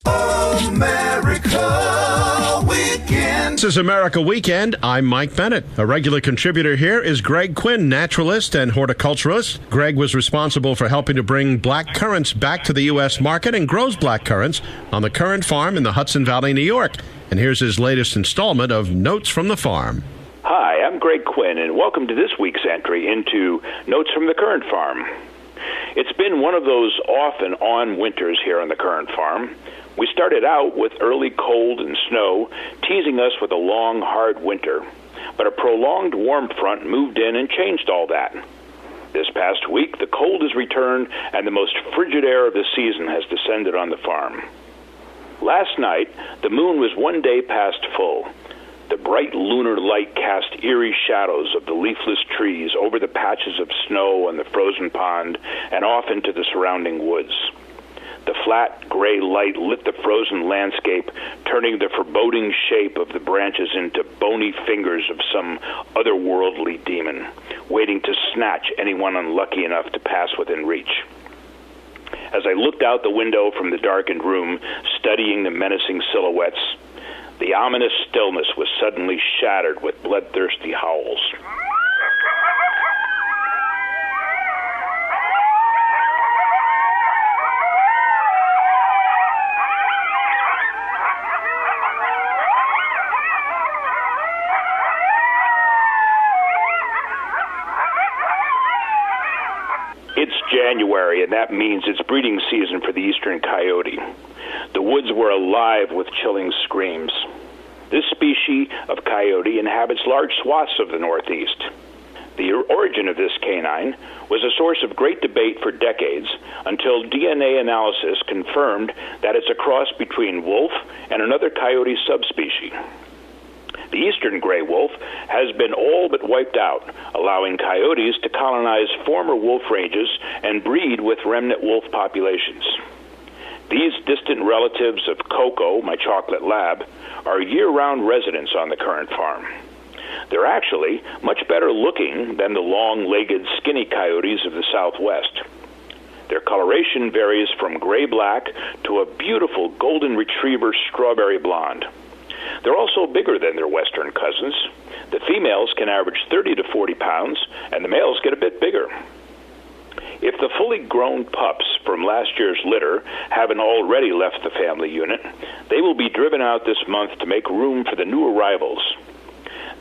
America Weekend. This is America Weekend. I'm Mike Bennett. A regular contributor here is Greg Quinn, naturalist and horticulturalist. Greg was responsible for helping to bring black currants back to the U.S. market and grows black currants on the Currant farm in the Hudson Valley, New York. And here's his latest installment of Notes from the Farm. Hi, I'm Greg Quinn, and welcome to this week's entry into Notes from the Currant farm. It's been one of those off and on winters here on the Currant farm. We started out with early cold and snow, teasing us with a long, hard winter. But a prolonged warm front moved in and changed all that. This past week, the cold has returned, and the most frigid air of the season has descended on the farm. Last night, the moon was one day past full. The bright lunar light cast eerie shadows of the leafless trees over the patches of snow on the frozen pond and off into the surrounding woods. The flat, gray light lit the frozen landscape, turning the foreboding shape of the branches into bony fingers of some otherworldly demon, waiting to snatch anyone unlucky enough to pass within reach. As I looked out the window from the darkened room, studying the menacing silhouettes, the ominous stillness was suddenly shattered with bloodthirsty howls. It's January, and that means it's breeding season for the eastern coyote. The woods were alive with chilling screams. This species of coyote inhabits large swaths of the Northeast. The origin of this canine was a source of great debate for decades until DNA analysis confirmed that it's a cross between wolf and another coyote subspecies. The eastern gray wolf has been all but wiped out, allowing coyotes to colonize former wolf ranges and breed with remnant wolf populations. These distant relatives of Coco, my chocolate lab, are year-round residents on the Currant farm. They're actually much better looking than the long-legged, skinny coyotes of the Southwest. Their coloration varies from gray-black to a beautiful golden retriever strawberry blonde. They're also bigger than their western cousins. The females can average 30 to 40 pounds, and the males get a bit bigger. If the fully grown pups from last year's litter haven't already left the family unit, they will be driven out this month to make room for the new arrivals.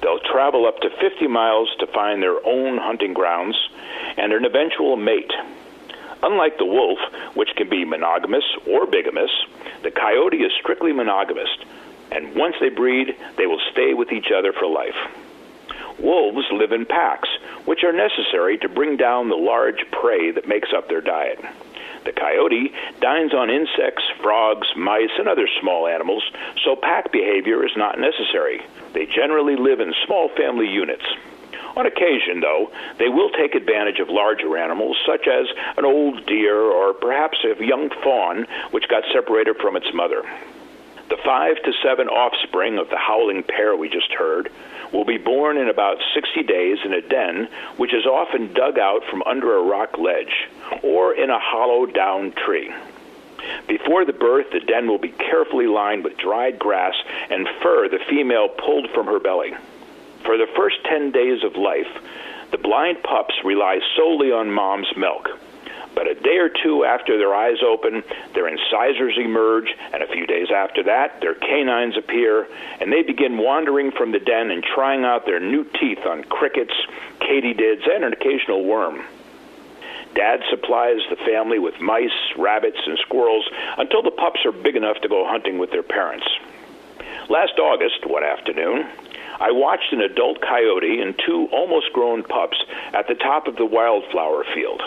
They'll travel up to 50 miles to find their own hunting grounds and an eventual mate. Unlike the wolf, which can be monogamous or bigamous, the coyote is strictly monogamous, and once they breed, they will stay with each other for life. Wolves live in packs, which are necessary to bring down the large prey that makes up their diet. The coyote dines on insects, frogs, mice, and other small animals, so pack behavior is not necessary. They generally live in small family units. On occasion, though, they will take advantage of larger animals, such as an old deer or perhaps a young fawn which got separated from its mother. The 5 to 7 offspring of the howling pair we just heard will be born in about 60 days in a den, which is often dug out from under a rock ledge or in a hollow-down tree. Before the birth, the den will be carefully lined with dried grass and fur the female pulled from her belly. For the first 10 days of life, the blind pups rely solely on mom's milk. But a day or two after their eyes open, their incisors emerge, and a few days after that, their canines appear, and they begin wandering from the den and trying out their new teeth on crickets, katydids, and an occasional worm. Dad supplies the family with mice, rabbits, and squirrels until the pups are big enough to go hunting with their parents. Last August, one afternoon, I watched an adult coyote and 2 almost grown pups at the top of the wildflower field.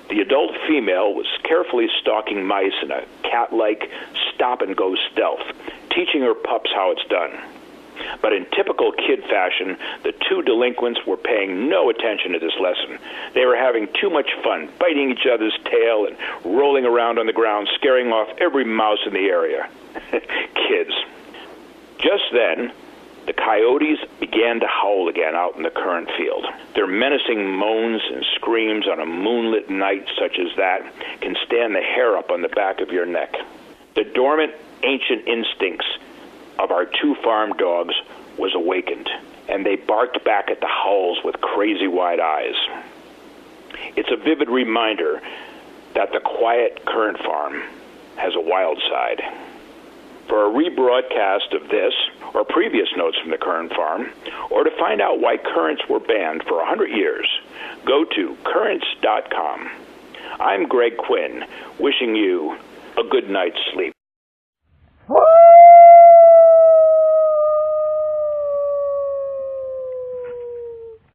The adult female was carefully stalking mice in a cat-like stop-and-go stealth, teaching her pups how it's done. But in typical kid fashion, the 2 delinquents were paying no attention to this lesson. They were having too much fun, biting each other's tail and rolling around on the ground, scaring off every mouse in the area. Kids. Just then, the coyotes began to howl again out in the Currant field. Their menacing moans and screams on a moonlit night such as that can stand the hair up on the back of your neck. The dormant ancient instincts of our two farm dogs was awakened, and they barked back at the howls with crazy wide eyes. It's a vivid reminder that the quiet Currant farm has a wild side. For a rebroadcast of this or previous notes from the Currant farm, or to find out why currants were banned for 100 years, go to currants.com. I'm Greg Quinn, wishing you a good night's sleep. Woo!